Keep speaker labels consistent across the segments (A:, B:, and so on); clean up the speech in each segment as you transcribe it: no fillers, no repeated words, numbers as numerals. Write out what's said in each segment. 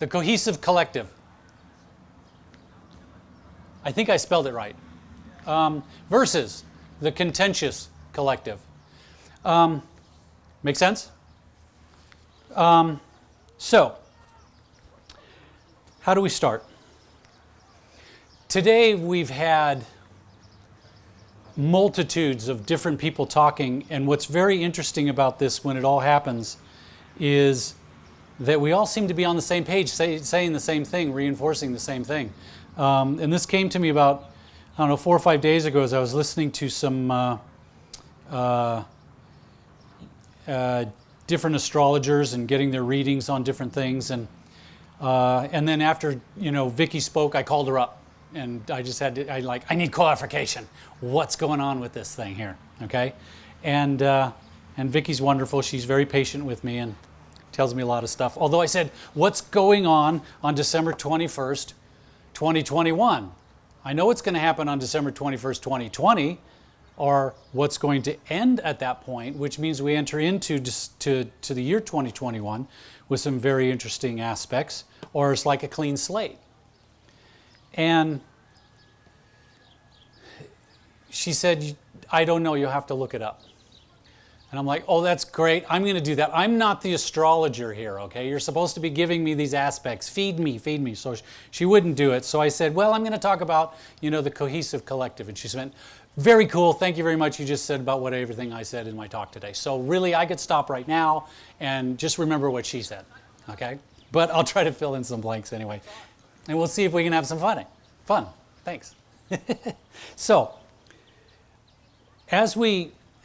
A: The cohesive collective. I think I spelled it right. Versus the contentious collective. Make sense? So, how do we start? Today we've had multitudes of different people talking, and what's very interesting about this when it all happens is that we all seem to be on the same page, saying the same thing, reinforcing the same thing. And this came to me about, 4 or 5 days ago as I was listening to some different astrologers and getting their readings on different things. And then after, Vicky spoke, I called her up. And I just had to, I need clarification. What's going on with this thing here, okay? And Vicky's wonderful. She's very patient with me and tells me a lot of stuff. Although I said, what's going on December 21st, 2021? I know what's going to happen on December 21st, 2020, or what's going to end at that point, which means we enter into to the year 2021 with some very interesting aspects, or it's like a clean slate. And she said, I don't know, you'll have to look it up. And I'm like, oh, that's great. I'm going to do that. I'm not the astrologer here, okay? You're supposed to be giving me these aspects. Feed me. So she wouldn't do it. So I said, well, I'm going to talk about, the cohesive collective. And she said, very cool. Thank you very much. You just said about everything I said in my talk today. So really, I could stop right now and just remember what she said, okay? But I'll try to fill in some blanks anyway. And we'll see if we can have some fun. Thanks. So,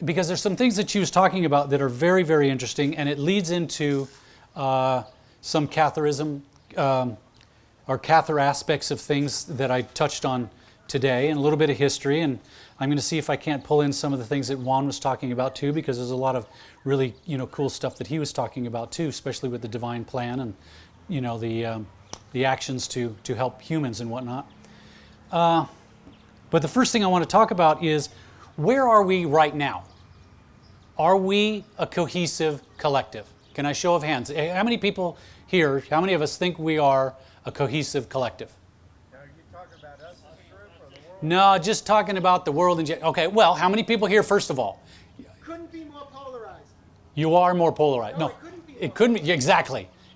A: because there's some things that she was talking about that are very, very interesting, and it leads into some Catharism, or Cathar aspects of things that I touched on today, and a little bit of history, and I'm going to see if I can't pull in some of the things that Juan was talking about too, because there's a lot of really, cool stuff that he was talking about too, especially with the divine plan and, the actions to help humans and whatnot. But the first thing I want to talk about is, where are we right now? Are we a cohesive collective? Can I show of hands? How many people here, how many of us think we are a cohesive collective?
B: Now, are you talking about us as a group or the world?
A: No, just talking about the world in general. Okay, well, how many people here, first of all?
B: Couldn't be more polarized.
A: You are more polarized.
B: No, it couldn't be.
A: It couldn't be.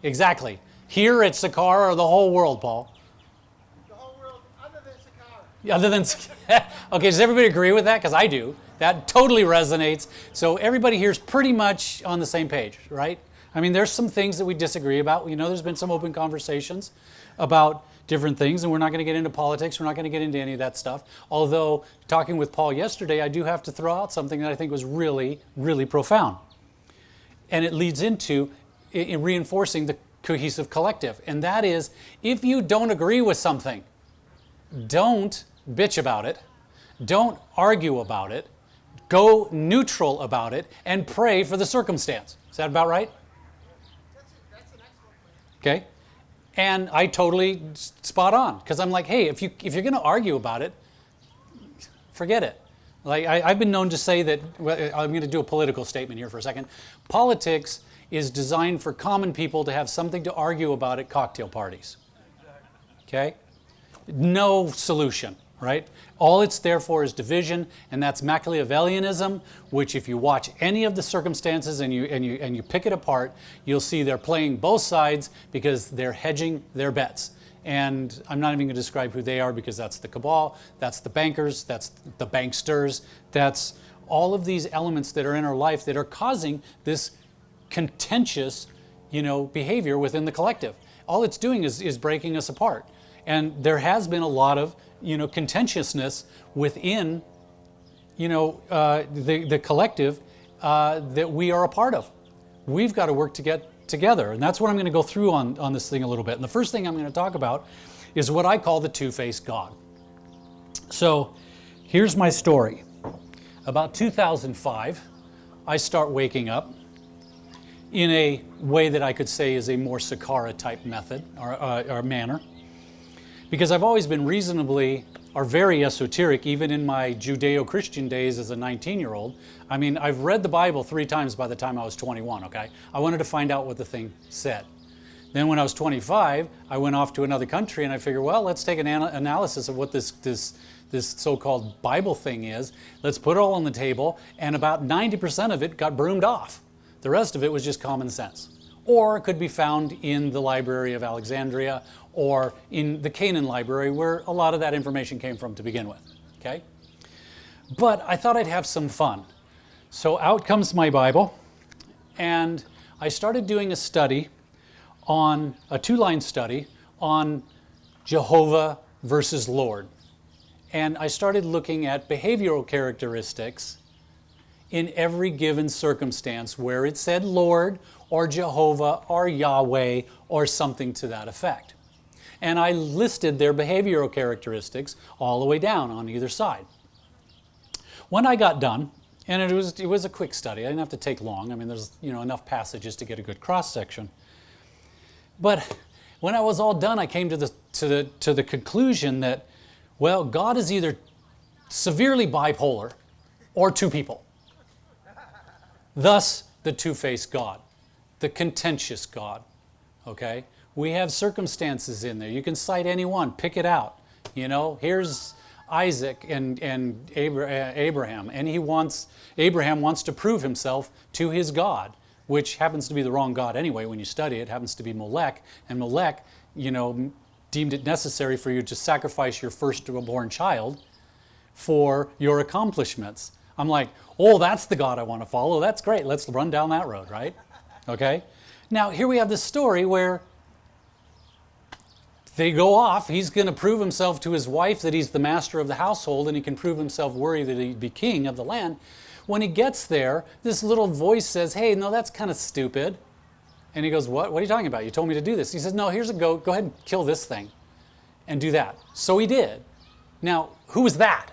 A: Exactly. Here at Sakkara or the whole world, Paul?
B: The whole world, other than Sakkara.
A: Yeah, other than, okay, does everybody agree with that? Because I do. That totally resonates. So everybody here is pretty much on the same page, right? I mean, there's some things that we disagree about. There's been some open conversations about different things, and we're not going to get into politics. We're not going to get into any of that stuff. Although, talking with Paul yesterday, I do have to throw out something that I think was really, really profound. And it leads into reinforcing the cohesive collective. And that is, if you don't agree with something, don't bitch about it. Don't argue about it. Go neutral about it and pray for the circumstance. Is that about right?
B: That's an excellent point.
A: Okay. And I totally spot on, because I'm like, hey, if you're going to argue about it, forget it. Like I've been known to say that, I'm going to do a political statement here for a second. Politics is designed for common people to have something to argue about at cocktail parties. Okay? No solution, right? All it's there for is division, and that's Machiavellianism, which if you watch any of the circumstances and you pick it apart, you'll see they're playing both sides because they're hedging their bets. And I'm not even going to describe who they are, because that's the cabal, that's the bankers, that's the banksters, that's all of these elements that are in our life that are causing this contentious, behavior within the collective. All it's doing is breaking us apart. And there has been a lot of, contentiousness within, the collective that we are a part of. We've got to work to get together. And that's what I'm going to go through on this thing a little bit. And the first thing I'm going to talk about is what I call the two-faced God. So here's my story. About 2005, I start waking up in a way that I could say is a more Sakkara type method or manner. Because I've always been reasonably or very esoteric, even in my Judeo-Christian days as a 19-year-old. I mean, I've read the Bible 3 times by the time I was 21, okay? I wanted to find out what the thing said. Then when I was 25, I went off to another country and I figured, well, let's take an analysis of what this so-called Bible thing is. Let's put it all on the table, and about 90% of it got broomed off. The rest of it was just common sense. Or it could be found in the Library of Alexandria or in the Canaan Library, where a lot of that information came from to begin with, okay? But I thought I'd have some fun. So out comes my Bible, and I started doing a study on, a two-line study on Jehovah versus Lord. And I started looking at behavioral characteristics in every given circumstance where it said Lord or Jehovah or Yahweh or something to that effect. And I listed their behavioral characteristics all the way down on either side. When I got done, and it was a quick study, I didn't have to take long. I mean, there's enough passages to get a good cross section. But when I was all done, I came to the conclusion that, well, God is either severely bipolar or two people. Thus, the two-faced God, the contentious God, okay? We have circumstances in there. You can cite any one, pick it out. Here's Isaac and Abraham, and Abraham wants to prove himself to his God, which happens to be the wrong God anyway when you study it. It happens to be Molech, and Molech, deemed it necessary for you to sacrifice your firstborn child for your accomplishments. I'm like, oh, that's the God I want to follow. That's great. Let's run down that road, right? Okay? Now, here we have this story where they go off. He's going to prove himself to his wife that he's the master of the household, and he can prove himself worthy that he'd be king of the land. When he gets there, this little voice says, hey, no, that's kind of stupid. And he goes, what? What are you talking about? You told me to do this. He says, no, here's a goat. Go ahead and kill this thing and do that. So he did. Now, who was that?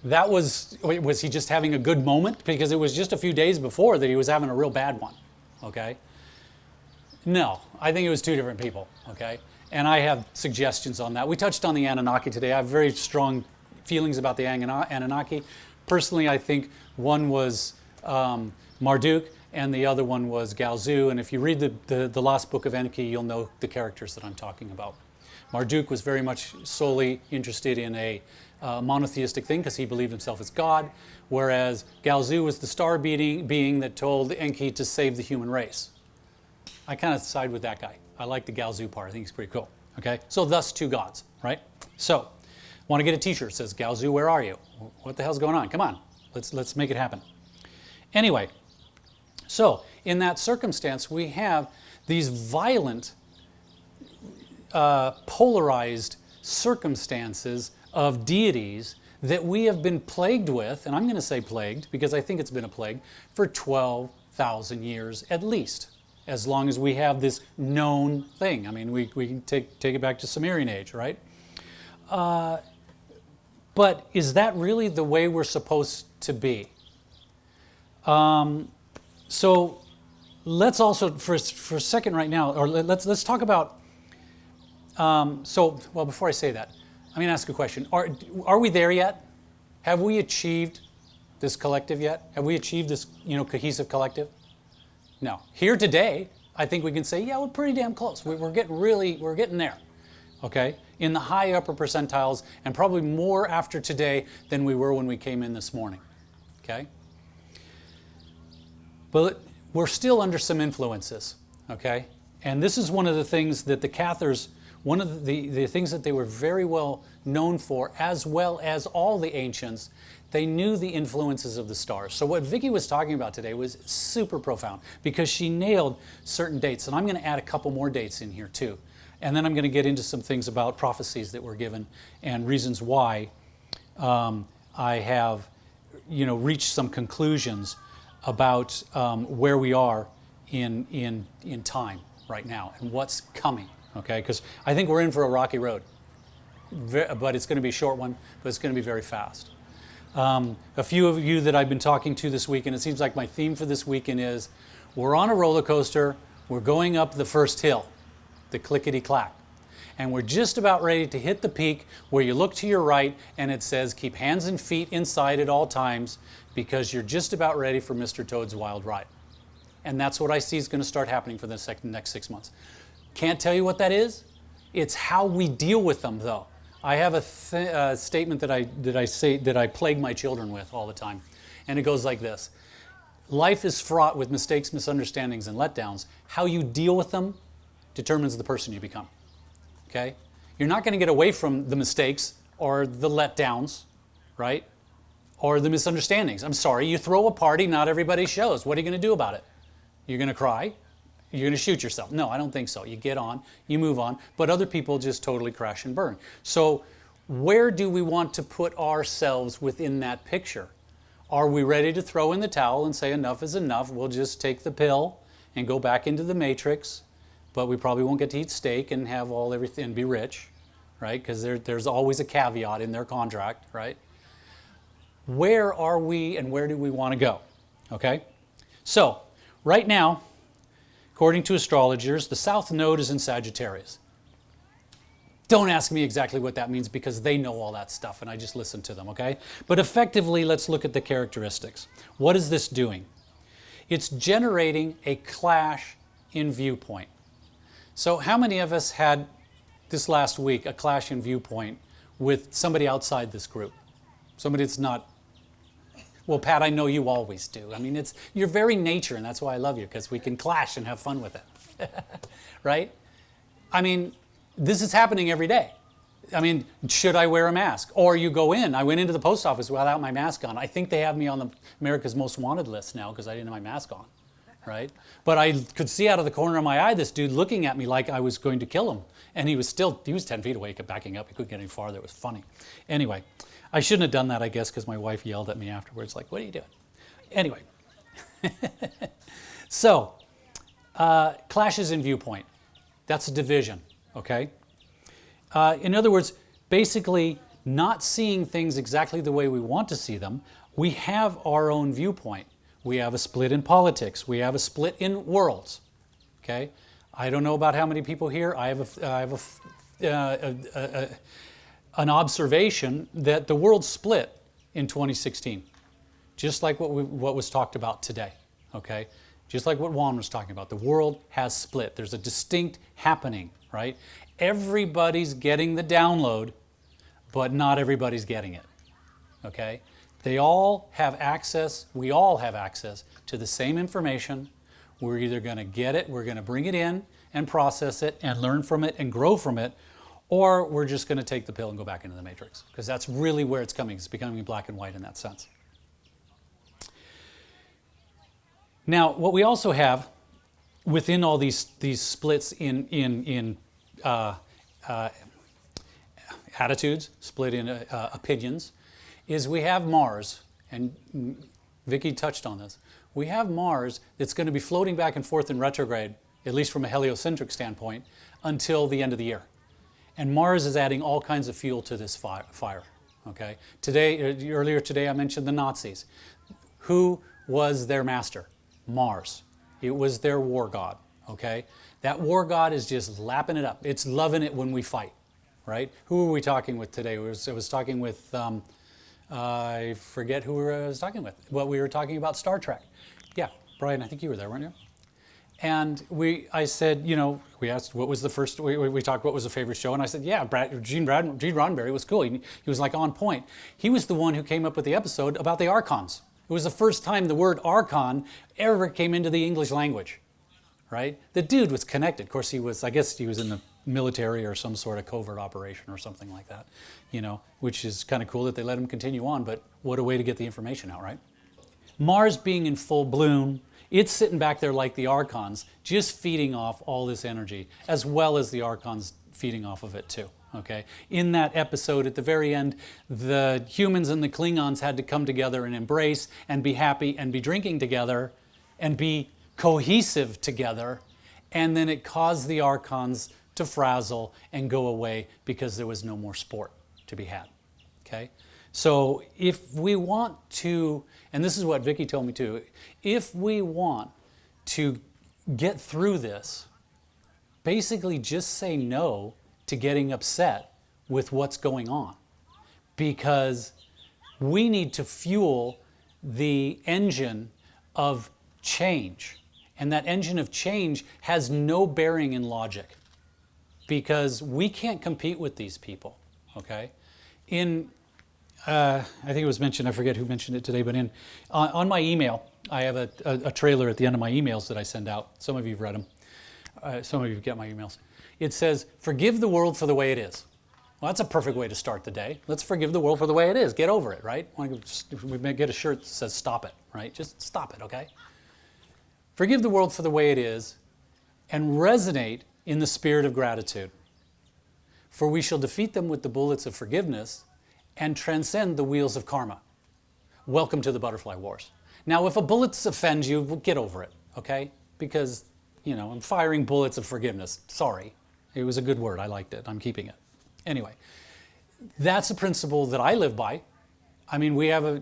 A: Was he just having a good moment? Because it was just a few days before that he was having a real bad one, okay? No, I think it was two different people, okay? And I have suggestions on that. We touched on the Anunnaki today. I have very strong feelings about the Anunnaki. Personally, I think one was Marduk and the other one was Galzu. And if you read the Lost Book of Enki, you'll know the characters that I'm talking about. Marduk was very much solely interested in a monotheistic thing because he believed himself as God, whereas Galzu was the star being that told Enki to save the human race. I kind of side with that guy. I like the Galzu part. I think he's pretty cool. Okay, so thus two gods, right? So, want to get a T-shirt that says Galzu, where are you? What the hell's going on? Come on, let's make it happen. Anyway, so in that circumstance, we have these violent, polarized circumstances of deities that we have been plagued with, and I'm going to say plagued because I think it's been a plague, for 12,000 years at least, as long as we have this known thing. I mean, we can take it back to Sumerian age, right? But is that really the way we're supposed to be? So let's also, for a second right now, or let's talk about, well, before I say that, I'm going to ask a question. Are we there yet? Have we achieved this collective yet? Have we achieved this, cohesive collective? No. Here today, I think we can say, yeah, we're pretty damn close. We're getting there, okay? In the high upper percentiles, and probably more after today than we were when we came in this morning, okay? But we're still under some influences, okay? And this is one of the things that the Cathars, one of the things that they were very well known for, as well as all the ancients, they knew the influences of the stars. So what Vicki was talking about today was super profound because she nailed certain dates. And I'm going to add a couple more dates in here too. And then I'm going to get into some things about prophecies that were given and reasons why I have, reached some conclusions about where we are in time right now and what's coming. Okay, because I think we're in for a rocky road, but it's going to be a short one, but it's going to be very fast. A few of you that I've been talking to this weekend, it seems like my theme for this weekend is we're on a roller coaster, we're going up the first hill, the clickety-clack, and we're just about ready to hit the peak where you look to your right and it says keep hands and feet inside at all times because you're just about ready for Mr. Toad's Wild Ride. And that's what I see is going to start happening for the next 6 months. Can't tell you what that is. It's how we deal with them, though. I have a statement that I plague my children with all the time, and it goes like this: life is fraught with mistakes, misunderstandings, and letdowns. How you deal with them determines the person you become. Okay? You're not going to get away from the mistakes or the letdowns, right? Or the misunderstandings. I'm sorry, you throw a party, not everybody shows. What are you going to do about it? You're going to cry? You're going to shoot yourself? No, I don't think so. You get on, you move on, but other people just totally crash and burn. So where do we want to put ourselves within that picture? Are we ready to throw in the towel and say enough is enough? We'll just take the pill and go back into the matrix, but we probably won't get to eat steak and have everything and be rich, right? Because there's always a caveat in their contract, right? Where are we and where do we want to go? Okay? So, right now, according to astrologers, the South Node is in Sagittarius. Don't ask me exactly what that means because they know all that stuff and I just listen to them, okay? But effectively, let's look at the characteristics. What is this doing? It's generating a clash in viewpoint. So how many of us had this last week a clash in viewpoint with somebody outside this group? Somebody that's not... Well, Pat, I know you always do. I mean, it's your very nature, and that's why I love you, because we can clash and have fun with it, right? I mean, this is happening every day. I mean, should I wear a mask? Or you go in. I went into the post office without my mask on. I think they have me on the America's Most Wanted list now because I didn't have my mask on, right? But I could see out of the corner of my eye this dude looking at me like I was going to kill him. And he was 10 feet away, kept backing up. He couldn't get any farther. It was funny. Anyway. I shouldn't have done that, I guess, because my wife yelled at me afterwards, like, what are you doing? Anyway. So, clashes in viewpoint. That's a division, okay? In other words, basically not seeing things exactly the way we want to see them. We have our own viewpoint. We have a split in politics. We have a split in worlds, okay? I don't know about how many people here. I have an observation that the world split in 2016, just like what was talked about today, okay? Just like what Juan was talking about. The world has split. There's a distinct happening, right? Everybody's getting the download, but not everybody's getting it, okay? They all have access, we all have access to the same information. We're either going to get it, we're going to bring it in and process it and learn from it and grow from it, or we're just going to take the pill and go back into the matrix, because that's really where it's coming. It's becoming black and white in that sense. Now, what we also have within all these splits in attitudes, split in opinions, is we have Mars, and Vicky touched on this. We have Mars that's going to be floating back and forth in retrograde, at least from a heliocentric standpoint, until the end of the year. And Mars is adding all kinds of fuel to this fire, okay? Earlier today I mentioned the Nazis. Who was their master? Mars. It was their war god, okay? That war god is just lapping it up. It's loving it when we fight, right? Who were we talking with today? I was talking with, I forget who I was talking with. Well, we were talking about Star Trek. Yeah, Brian, I think you were there, weren't you? And I said, we asked what was the first, we talked what was the favorite show, and I said, yeah, Gene Roddenberry was cool. He was like on point. He was the one who came up with the episode about the archons. It was the first time the word archon ever came into the English language, right? The dude was connected. Of course, I guess he was in the military or some sort of covert operation or something like that, which is kind of cool that they let him continue on, but what a way to get the information out, right? Mars being in full bloom, it's sitting back there like the archons, just feeding off all this energy, as well as the archons feeding off of it too, okay? In that episode, at the very end, the humans and the Klingons had to come together and embrace and be happy and be drinking together and be cohesive together, and then it caused the archons to frazzle and go away because there was no more sport to be had, okay? So if we want to, and this is what Vicky told me too, if we want to get through this, basically just say no to getting upset with what's going on, because we need to fuel the engine of change. And that engine of change has no bearing in logic. because we can't compete with these people, okay? I think it was mentioned, I forget who mentioned it today, but on my email, I have a trailer at the end of my emails that I send out. Some of you have read them. Some of you get my emails. It says, forgive the world for the way it is. Well, that's a perfect way to start the day. Let's forgive the world for the way it is. Get over it, right? We may get a shirt that says stop it, right? Just stop it, okay? Forgive the world for the way it is and resonate in the spirit of gratitude. For we shall defeat them with the bullets of forgiveness and transcend the wheels of karma. Welcome to the butterfly wars. Now, if a bullet offends you, get over it, okay? Because, I'm firing bullets of forgiveness. Sorry. It was a good word. I liked it. I'm keeping it. Anyway, that's a principle that I live by. I mean, we have most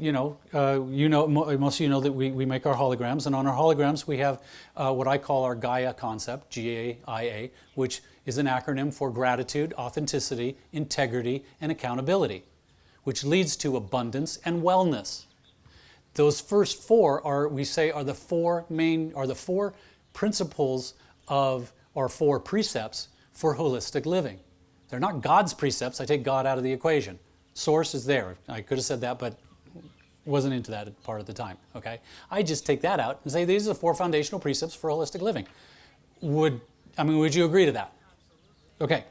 A: of you know that we make our holograms, and on our holograms we have what I call our Gaia concept, G-A-I-A, which is an acronym for gratitude, authenticity, integrity, and accountability, which leads to abundance and wellness. Those first four are the four principles or four precepts for holistic living. They're not God's precepts. I take God out of the equation. Source is there. I could have said that, but wasn't into that part at the time, okay? I just take that out and say these are the four foundational precepts for holistic living. Would you agree to that? Okay.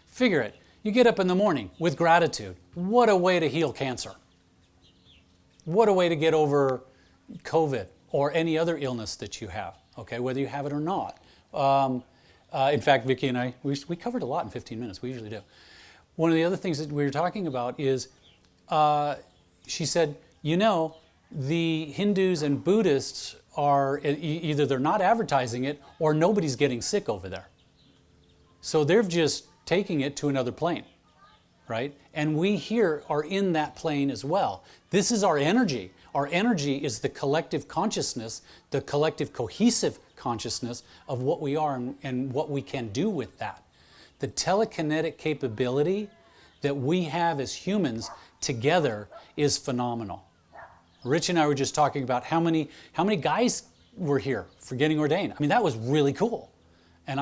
A: Figure it. You get up in the morning with gratitude. What a way to heal cancer. What a way to get over COVID or any other illness that you have, okay, whether you have it or not. In fact, Vicki and I, we covered a lot in 15 minutes. We usually do. One of the other things that we were talking about is, she said, the Hindus and Buddhists are, either they're not advertising it or nobody's getting sick over there. So they're just taking it to another plane, right? And we here are in that plane as well. This is our energy. Our energy is the collective consciousness, the collective cohesive consciousness of what we are and what we can do with that. The telekinetic capability that we have as humans together is phenomenal. Rich and I were just talking about how many guys were here for getting ordained. That was really cool. And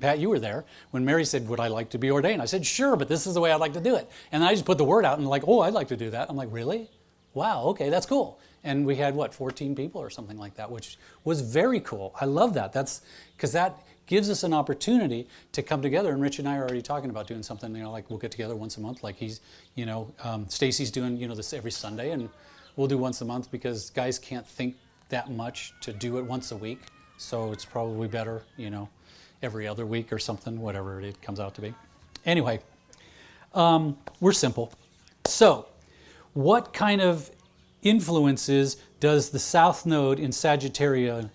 A: Pat, you were there when Mary said, would I like to be ordained? I said, sure, but this is the way I'd like to do it. And I just put the word out and I'd like to do that. I'm like, really? Wow, okay, that's cool. And we had 14 people or something like that, which was very cool. I love that. That's because that gives us an opportunity to come together. And Rich and I are already talking about doing something, we'll get together once a month. Stacy's doing, this every Sunday, and we'll do once a month because guys can't think that much to do it once a week. So it's probably better, every other week or something, whatever it comes out to be. Anyway, we're simple. So what kind of influences does the South Node in Sagittarius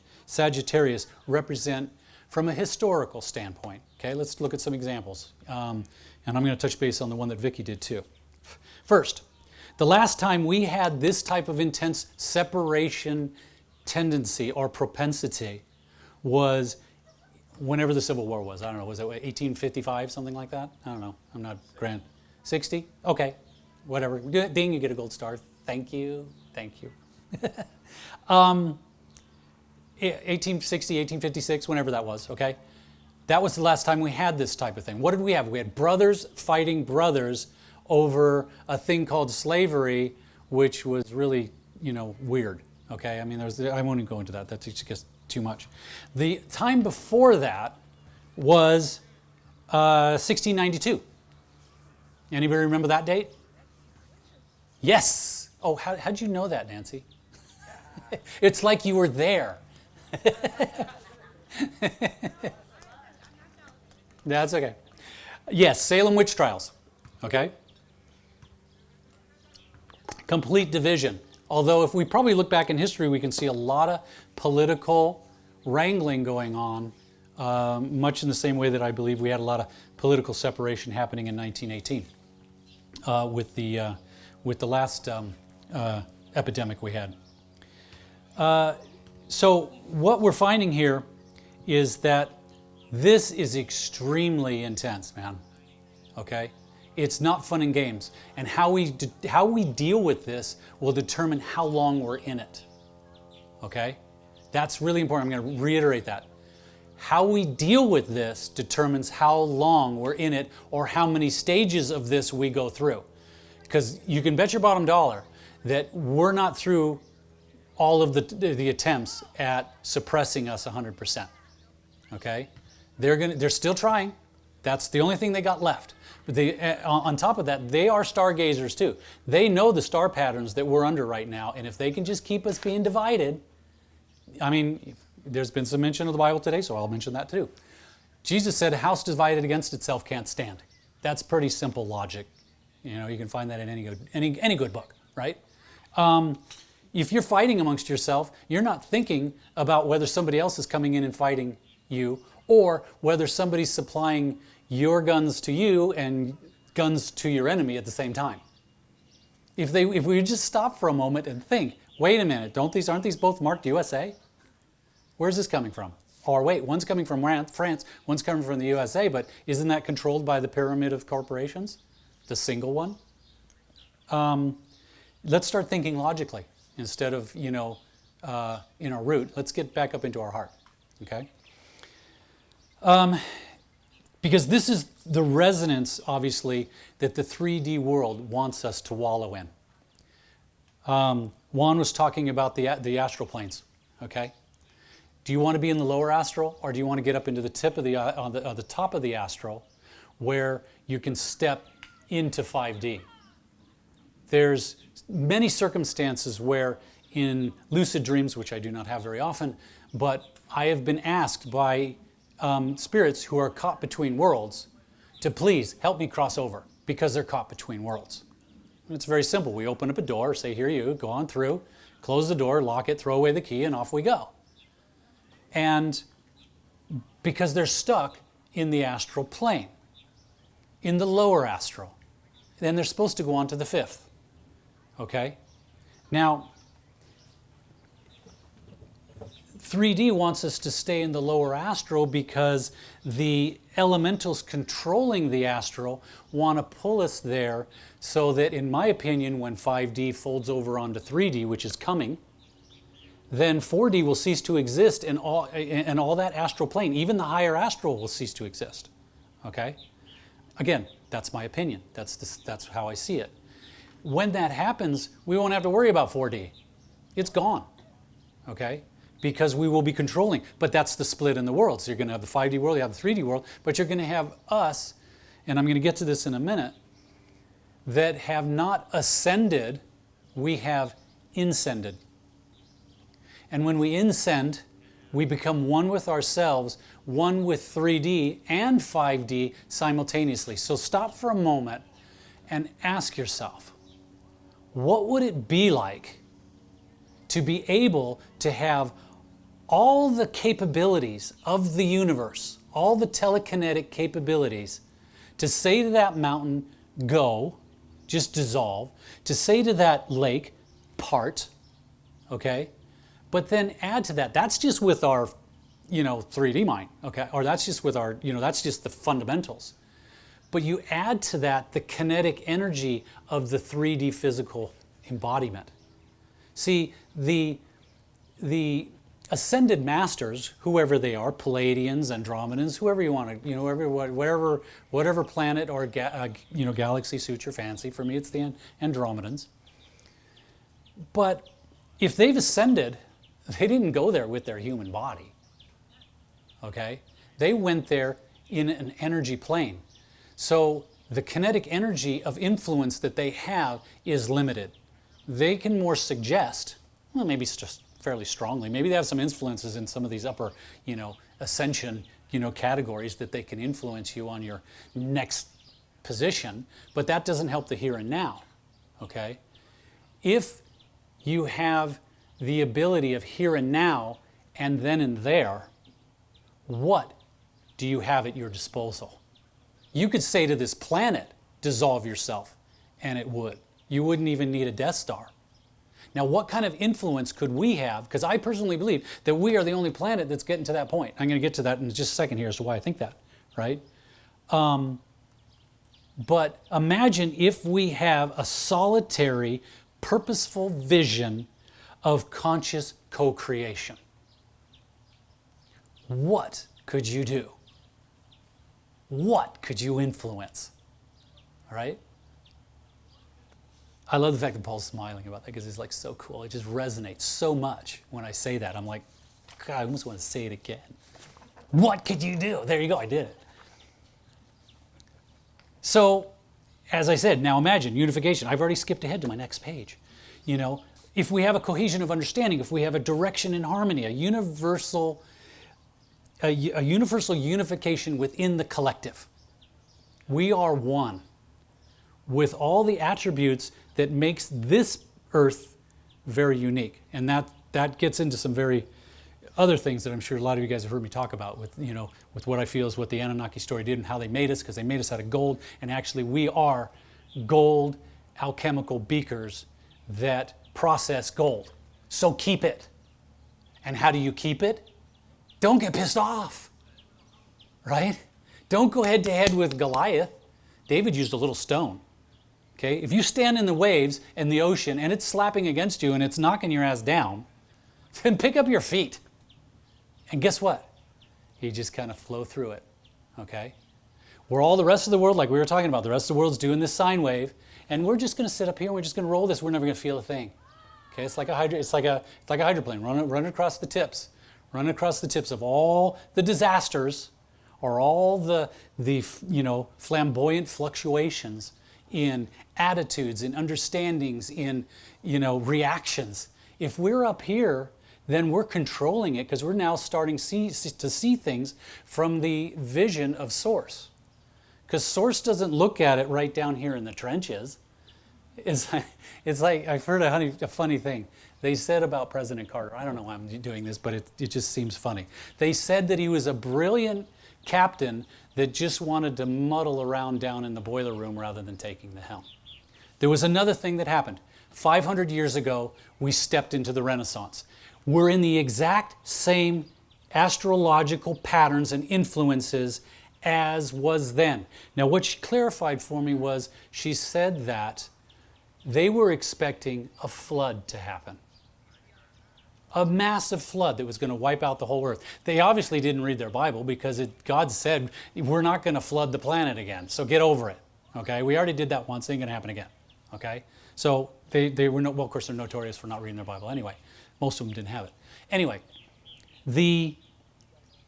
A: represent from a historical standpoint? Okay, let's look at some examples. And I'm going to touch base on the one that Vicki did too. First, the last time we had this type of intense separation tendency or propensity was whenever the Civil War was. I don't know, was it 1855, something like that? I don't know. I'm not grand. 60? Okay, whatever. Ding, you get a gold star. Thank you. 1860, 1856, whenever that was, okay? That was the last time we had this type of thing. What did we have? We had brothers fighting brothers over a thing called slavery, which was really, weird, okay? I won't even go into that. That's just too much. The time before that was 1692. Anybody remember that date? Yes. Oh, how'd you know that, Nancy? It's like you were there. That's okay. Yes, Salem witch trials. Okay? Complete division. Although if we probably look back in history, we can see a lot of political wrangling going on, much in the same way that I believe we had a lot of political separation happening in 1918 with the last epidemic we had. So what we're finding here is that this is extremely intense, man. Okay? It's not fun and games. And how we deal with this will determine how long we're in it. Okay? That's really important. I'm going to reiterate that. How we deal with this determines how long we're in it or how many stages of this we go through. Because you can bet your bottom dollar that we're not through all of the attempts at suppressing us 100%. Okay? They're still trying. That's the only thing they got left. But on top of that, they are stargazers too. They know the star patterns that we're under right now, and if they can just keep us being divided, I mean, there's been some mention of the Bible today, so I'll mention that too. Jesus said, "A house divided against itself can't stand." That's pretty simple logic. You know, you can find that in any good book, right? If you're fighting amongst yourself, you're not thinking about whether somebody else is coming in and fighting you, or whether somebody's supplying your guns to you and guns to your enemy at the same time. If we just stop for a moment and think, wait a minute, aren't these both marked USA? Where's this coming from? Or wait, one's coming from France, one's coming from the USA, but isn't that controlled by the pyramid of corporations? The single one? Let's start thinking logically instead of, in our root. Let's get back up into our heart, okay? Because this is the resonance, obviously, that the 3D world wants us to wallow in. Juan was talking about the astral planes, okay? Do you want to be in the lower astral, or do you want to get up into the tip of on the top of the astral, where you can step into 5D? There's many circumstances where in lucid dreams, which I do not have very often, but I have been asked by spirits who are caught between worlds to please help me cross over because they're caught between worlds. It's very simple. We open up a door, say, here you go on through, close the door, lock it, throw away the key, and off we go. And because they're stuck in the astral plane, in the lower astral, then they're supposed to go on to the 5th. Okay? Now, 3D wants us to stay in the lower astral because the elementals controlling the astral want to pull us there so that, in my opinion, when 5D folds over onto 3D, which is coming, then 4D will cease to exist and all that astral plane, even the higher astral, will cease to exist. Okay? Again, that's my opinion. That's how I see it. When that happens, we won't have to worry about 4D. It's gone. Okay? Because we will be controlling. But that's the split in the world. So you're going to have the 5D world, you have the 3D world, but you're going to have us, and I'm going to get to this in a minute, that have not ascended, we have inscended. And when we inscend, we become one with ourselves, one with 3D and 5D simultaneously. So stop for a moment and ask yourself, what would it be like to be able to have all the capabilities of the universe, all the telekinetic capabilities, to say to that mountain, go, just dissolve, to say to that lake, part, okay? But then add to that, that's just with our, 3D mind, okay? Or that's just with our, that's just the fundamentals. But you add to that the kinetic energy of the 3D physical embodiment. See, the ascended masters, whoever they are, Palladians, Andromedans, whoever you want to, whatever planet or galaxy suits your fancy. For me, it's the Andromedans. But if they've ascended, they didn't go there with their human body. Okay? They went there in an energy plane. So the kinetic energy of influence that they have is limited. They can more suggest, well, maybe it's just fairly strongly. Maybe they have some influences in some of these upper, ascension, categories that they can influence you on your next position, but that doesn't help the here and now, okay? If you have the ability of here and now and then and there, what do you have at your disposal? You could say to this planet, dissolve yourself, and it would. You wouldn't even need a Death Star. Now, what kind of influence could we have? Because I personally believe that we are the only planet that's getting to that point. I'm going to get to that in just a second here as to why I think that, right? But imagine if we have a solitary, purposeful vision of conscious co-creation. What could you do? What could you influence? All right? I love the fact that Paul's smiling about that because it's like so cool. It just resonates so much when I say that. I'm like, God, I almost want to say it again. What could you do? There you go, I did it. So, as I said, now imagine unification. I've already skipped ahead to my next page. You know, if we have a cohesion of understanding, if we have a direction in harmony, a universal unification within the collective, we are one with all the attributes that makes this earth very unique. And that gets into some very other things that I'm sure a lot of you guys have heard me talk about with, you know, with what I feel is what the Anunnaki story did and how they made us, because they made us out of gold. And actually we are gold alchemical beakers that process gold. So keep it. And how do you keep it? Don't get pissed off, right? Don't go head to head with Goliath. David used a little stone. Okay, if you stand in the waves in the ocean and it's slapping against you and it's knocking your ass down, then pick up your feet. And guess what? You just kind of flow through it, okay? Where all the rest of the world, like we were talking about, the rest of the world's doing this sine wave, and we're just going to sit up here and we're just going to roll this. We're never going to feel a thing. Okay, it's like a hydroplane. Run across the tips. Run across the tips of all the disasters or all the flamboyant fluctuations in attitudes, in understandings, in reactions. If we're up here, then we're controlling it because we're now starting to see things from the vision of Source. Because Source doesn't look at it right down here in the trenches. It's like I've heard a funny thing. They said about President Carter, I don't know why I'm doing this, but it just seems funny. They said that he was a brilliant captain that just wanted to muddle around down in the boiler room rather than taking the helm. There was another thing that happened. 500 years ago, we stepped into the Renaissance. We're in the exact same astrological patterns and influences as was then. Now, what she clarified for me was she said that they were expecting a flood to happen. A massive flood that was going to wipe out the whole earth. They obviously didn't read their Bible because God said, we're not going to flood the planet again, so get over it. Okay, we already did that once, it ain't going to happen again. Okay, so they were, well, of course, they're notorious for not reading their Bible anyway. Most of them didn't have it. Anyway, the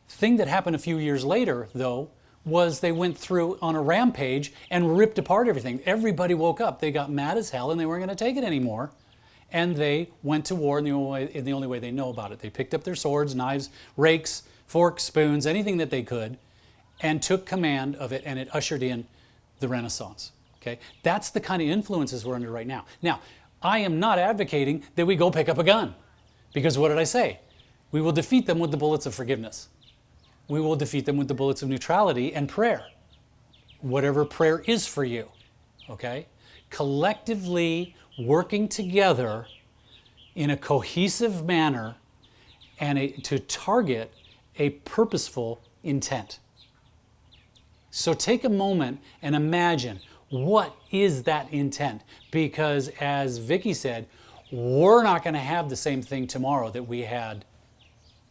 A: thing that happened a few years later, though, was they went through on a rampage and ripped apart everything. Everybody woke up. They got mad as hell and they weren't going to take it anymore. And they went to war in the only way they know about it. They picked up their swords, knives, rakes, forks, spoons, anything that they could, and took command of it, and it ushered in the Renaissance. Okay? That's the kind of influences we're under right now. Now, I am not advocating that we go pick up a gun. Because what did I say? We will defeat them with the bullets of forgiveness. We will defeat them with the bullets of neutrality and prayer. Whatever prayer is for you. Okay? Collectively working together in a cohesive manner and to target a purposeful intent. So take a moment and imagine, what is that intent? Because as Vicki said, we're not going to have the same thing tomorrow that we had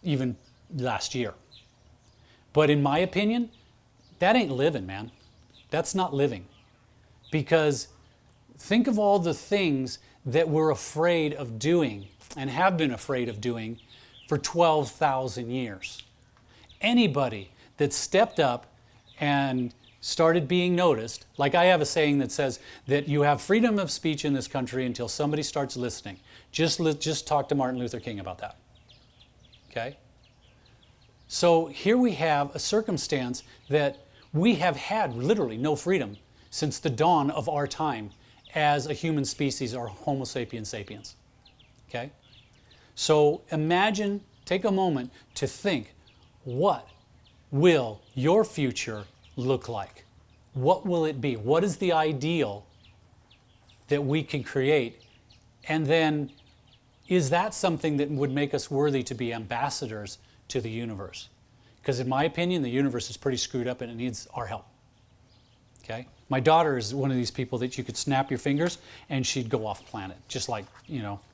A: even last year. But in my opinion, that ain't living, man. That's not living. Because think of all the things that we're afraid of doing and have been afraid of doing for 12,000 years. Anybody that stepped up and started being noticed, like I have a saying that says that you have freedom of speech in this country until somebody starts listening. Just talk to Martin Luther King about that. Okay? So here we have a circumstance that we have had literally no freedom since the dawn of our time as a human species, or Homo sapiens sapiens. Okay? So imagine, take a moment to think, what will your future look like? What will it be? What is the ideal that we can create? And then, is that something that would make us worthy to be ambassadors to the universe? Because in my opinion, the universe is pretty screwed up and it needs our help. Okay? My daughter is one of these people that you could snap your fingers and she'd go off planet. Just like,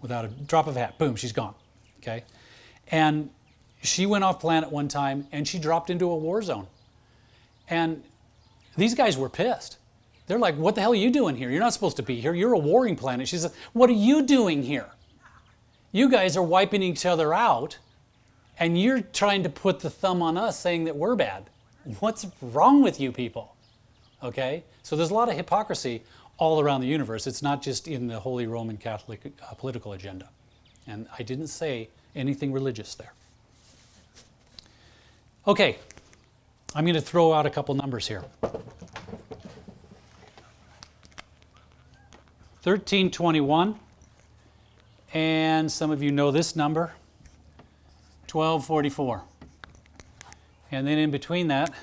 A: without a drop of a hat, boom, she's gone. Okay? And She went off planet one time and she dropped into a war zone. And these guys were pissed. They're like, what the hell are you doing here? You're not supposed to be here. You're a warring planet. She said, what are you doing here? You guys are wiping each other out and you're trying to put the thumb on us saying that we're bad. What's wrong with you people? Okay? So there's a lot of hypocrisy all around the universe. It's not just in the Holy Roman Catholic political agenda. And I didn't say anything religious there. Okay, I'm going to throw out a couple numbers here. 1321, and some of you know this number, 1244. And then in between that,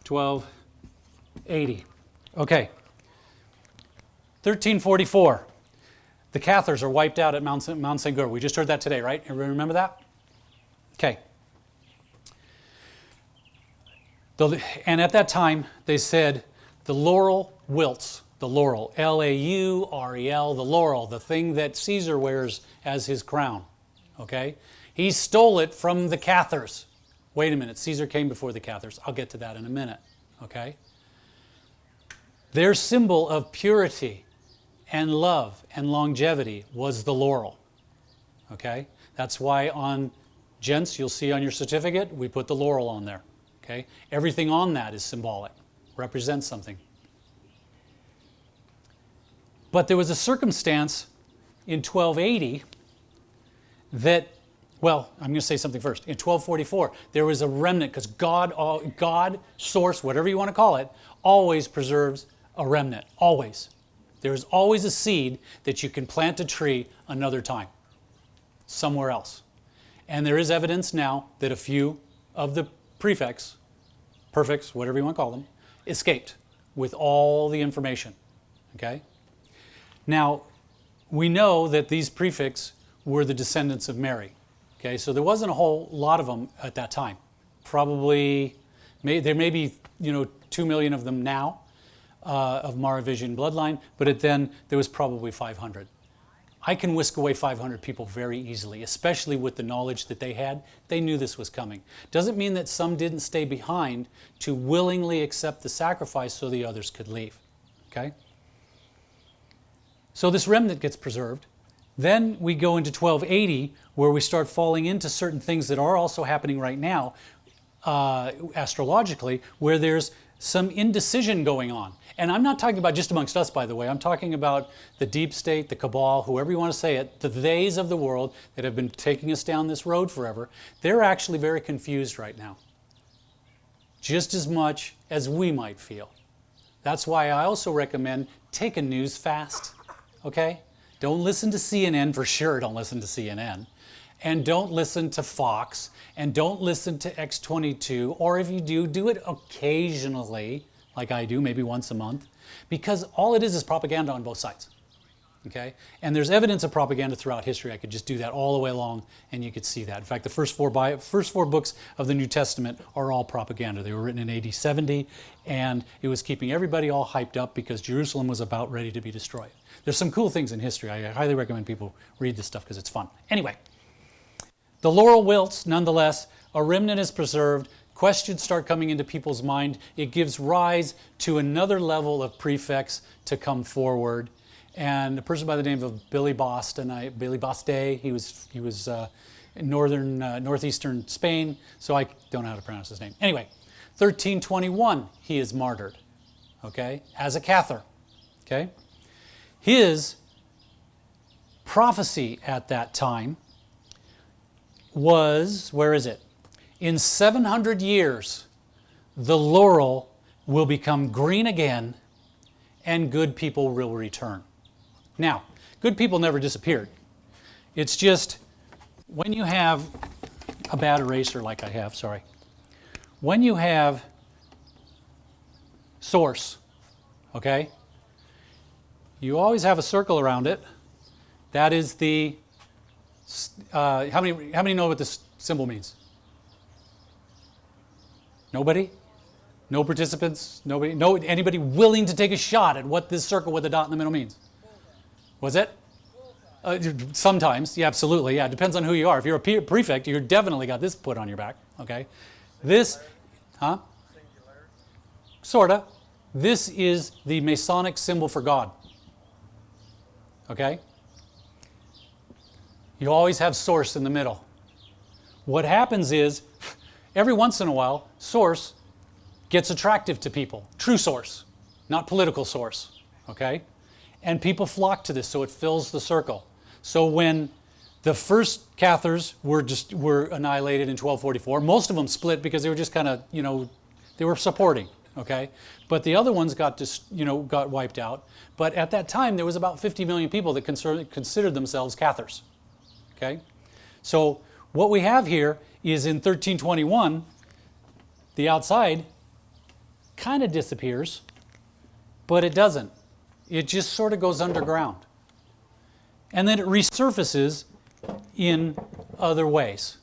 A: 1280. Okay, 1344. The Cathars are wiped out at Mount Sakkara. We just heard that today, right? Everybody remember that? Okay. And at that time, they said the laurel wilts. The laurel, L-A-U-R-E-L, the laurel, the thing that Caesar wears as his crown. Okay? He stole it from the Cathars. Wait a minute, Caesar came before the Cathars. I'll get to that in a minute. Okay? Their symbol of purity and love and longevity was the laurel. Okay? That's why on gents, you'll see on your certificate, we put the laurel on there. Okay? Everything on that is symbolic, represents something. But there was a circumstance in 1280 that, well, I'm going to say something first. In 1244, there was a remnant, because God, source, whatever you want to call it, always preserves a remnant, always. There is always a seed that you can plant a tree another time, somewhere else. And there is evidence now that a few of the prefects, perfects, whatever you want to call them, escaped with all the information, okay? Now, we know that these prefects were the descendants of Mary. Okay, so there wasn't a whole lot of them at that time. Probably, there may be 2 million of them now of Maravision bloodline, but then there was probably 500. I can whisk away 500 people very easily, especially with the knowledge that they had. They knew this was coming. Doesn't mean that some didn't stay behind to willingly accept the sacrifice so the others could leave. Okay? So this remnant gets preserved. Then we go into 1280, where we start falling into certain things that are also happening right now, astrologically, where there's some indecision going on. And I'm not talking about just amongst us, by the way. I'm talking about the deep state, the cabal, whoever you want to say it, the theys of the world that have been taking us down this road forever. They're actually very confused right now, just as much as we might feel. That's why I also recommend take a news fast. Okay? Don't listen to CNN, for sure don't listen to CNN. And don't listen to Fox. And don't listen to X22. Or if you do, do it occasionally, like I do, maybe once a month. Because all it is propaganda on both sides. Okay? And there's evidence of propaganda throughout history. I could just do that all the way along, and you could see that. In fact, the first four books of the New Testament are all propaganda. They were written in AD 70, and it was keeping everybody all hyped up because Jerusalem was about ready to be destroyed. There's some cool things in history. I highly recommend people read this stuff because it's fun. Anyway, the laurel wilts, nonetheless. A remnant is preserved. Questions start coming into people's mind. It gives rise to another level of prefects to come forward. And a person by the name of Billy Baste, he was in northeastern Spain, so I don't know how to pronounce his name. Anyway, 1321, he is martyred, okay, as a Cathar, okay? His prophecy at that time was, where is it? In 700 years, the laurel will become green again and good people will return. Now, good people never disappeared. It's just when you have a bad eraser like I have, sorry. When you have source, okay, you always have a circle around it. That is the, how many know what this symbol means? Nobody? No participants? Nobody? No, anybody willing to take a shot at what this circle with a dot in the middle means? Was it? Sometimes, yeah, absolutely, yeah. It depends on who you are. If you're a prefect, you've definitely got this put on your back, okay? This, huh? Sorta. This is the Masonic symbol for God, okay? You always have source in the middle. What happens is, every once in a while, source gets attractive to people. True source, not political source, okay? And people flock to this, so it fills the circle. So when the first Cathars were annihilated in 1244, most of them split because they were just kind of, they were supporting, okay? But the other ones got wiped out. But at that time, there was about 50 million people that considered themselves Cathars, okay? So what we have here is in 1321, the outside kind of disappears, but it doesn't. It just sort of goes underground. And then it resurfaces in other ways.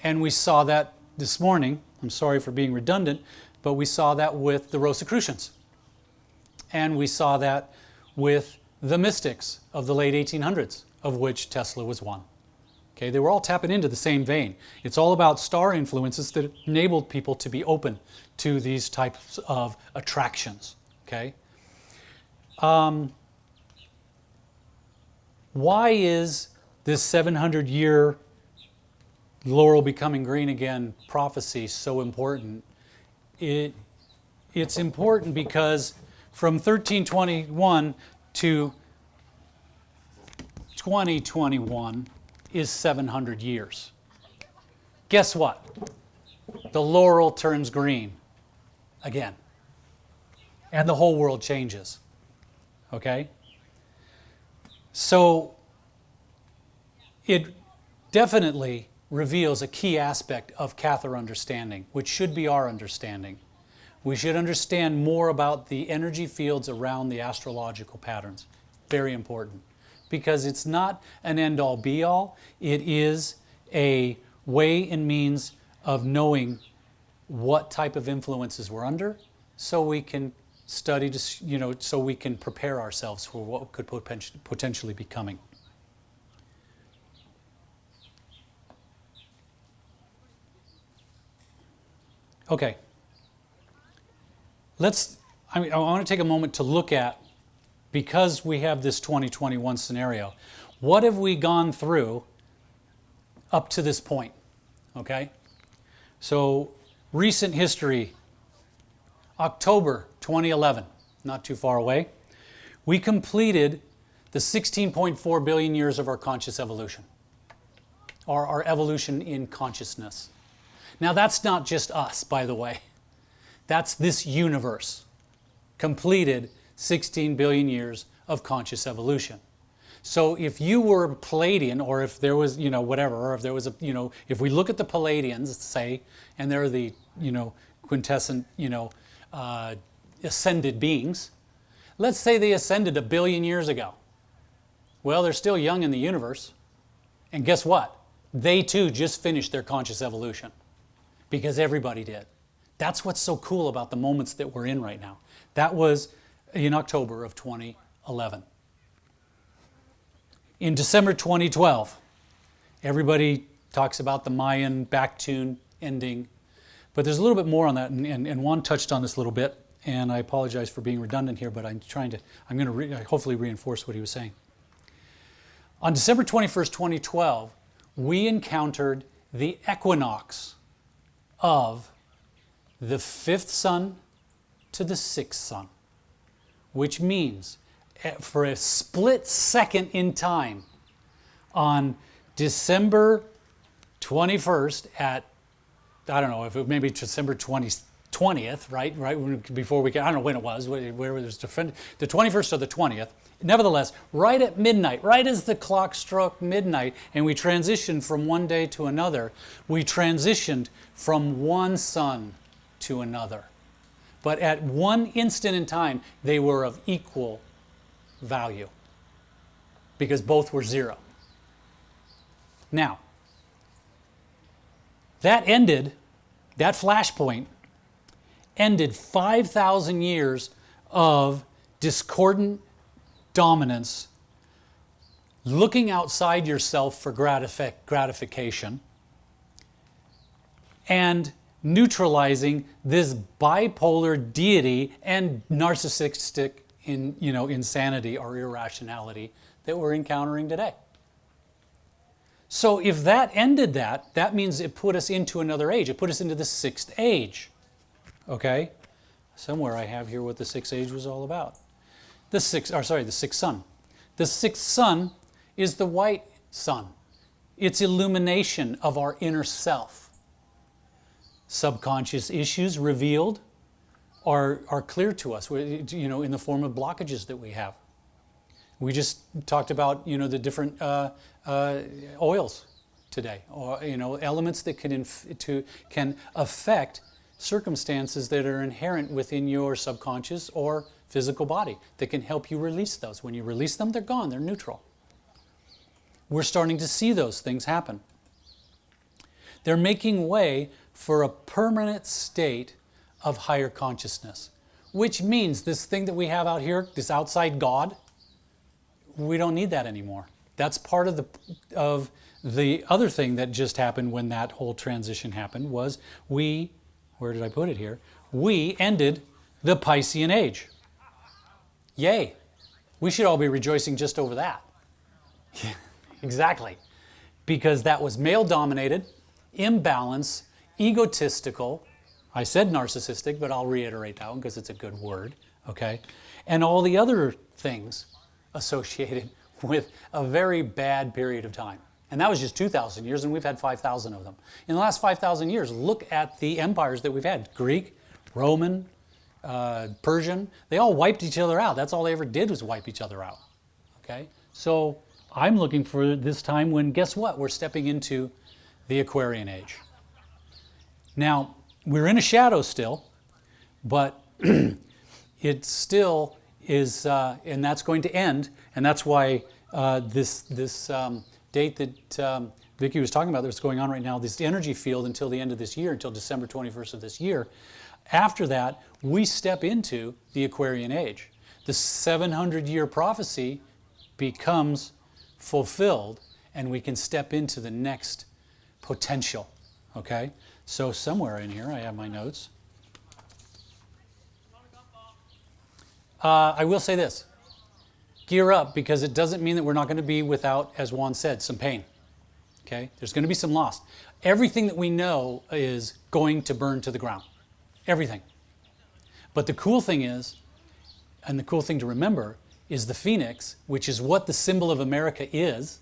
A: And we saw that this morning. I'm sorry for being redundant, but we saw that with the Rosicrucians. And we saw that with the mystics of the late 1800s, of which Tesla was one. Okay, they were all tapping into the same vein. It's all about star influences that enabled people to be open to these types of attractions. Okay. Why is this 700-year laurel becoming green again prophecy so important? It's important because from 1321 to 2021 is 700 years. Guess what? The laurel turns green again. And the whole world changes. Okay? So it definitely reveals a key aspect of Cathar understanding, which should be our understanding. We should understand more about the energy fields around the astrological patterns. Very important. Because it's not an end-all be-all. It is a way and means of knowing what type of influences we're under, so we can study, so we can prepare ourselves for what could potentially be coming. Okay. I want to take a moment to look at, because we have this 2021 scenario, what have we gone through up to this point? Okay? So, recent history, October 2011, not too far away, we completed the 16.4 billion years of our conscious evolution, or our evolution in consciousness. Now, that's not just us, by the way. That's this universe, completed 16 billion years of conscious evolution. So if you were Palladian, or if there was, whatever, or if there was if we look at the Palladians, say, and they're the, quintessent, ascended beings, let's say they ascended 1 billion years ago. Well, they're still young in the universe. And guess what? They too just finished their conscious evolution, because everybody did. That's what's so cool about the moments that we're in right now. That was in October of 2011. In December 2012, everybody talks about the Mayan backtune ending, but there's a little bit more on that, and Juan touched on this a little bit, and I apologize for being redundant here, but I'm going to hopefully reinforce what he was saying. On December 21st, 2012, we encountered the equinox of the 5th sun to the 6th sun, which means for a split second in time on December 21st at, I don't know, if it maybe December 20th, right before we, I don't know when it was, where it was the 21st or the 20th. Nevertheless, right at midnight, right as the clock struck midnight and we transitioned from one day to another, we transitioned from one sun to another. But at one instant in time, they were of equal value, because both were 0. Now, that flashpoint ended 5,000 years of discordant dominance, looking outside yourself for gratification, and neutralizing this bipolar deity and narcissistic insanity or irrationality that we're encountering today. So if that ended that means it put us into another age. It put us into the sixth age. Okay? Somewhere I have here what the sixth age was all about. The sixth sun. The sixth sun is the white sun. It's illumination of our inner self. Subconscious issues revealed are clear to us, in the form of blockages that we have. We just talked about, the different oils today, or elements that can affect circumstances that are inherent within your subconscious or physical body that can help you release those. When you release them, they're gone, they're neutral. We're starting to see those things happen. They're making way for a permanent state of higher consciousness, which means this thing that we have out here, this outside God, we don't need that anymore. That's part of the other thing that just happened when that whole transition happened was where did I put it here? We ended the Piscean age. Yay. We should all be rejoicing just over that. Yeah, exactly. Because that was male-dominated, imbalance, egotistical. I said narcissistic, but I'll reiterate that one because it's a good word, okay? And all the other things associated with a very bad period of time. And that was just 2,000 years, and we've had 5,000 of them. In the last 5,000 years, look at the empires that we've had. Greek, Roman, Persian. They all wiped each other out. That's all they ever did was wipe each other out, okay? So I'm looking for this time when, guess what? We're stepping into the Aquarian age. Now, we're in a shadow still, but it still is, and that's going to end, and that's why this date that Vicki was talking about that's going on right now, this energy field until the end of this year, until December 21st of this year. After that, we step into the Aquarian age. The 700-year prophecy becomes fulfilled, and we can step into the next potential, okay? So somewhere in here, I have my notes. I will say this. Gear up, because it doesn't mean that we're not going to be without, as Juan said, some pain. Okay? There's going to be some loss. Everything that we know is going to burn to the ground. Everything. But the cool thing is, and the cool thing to remember, is the phoenix, which is what the symbol of America is,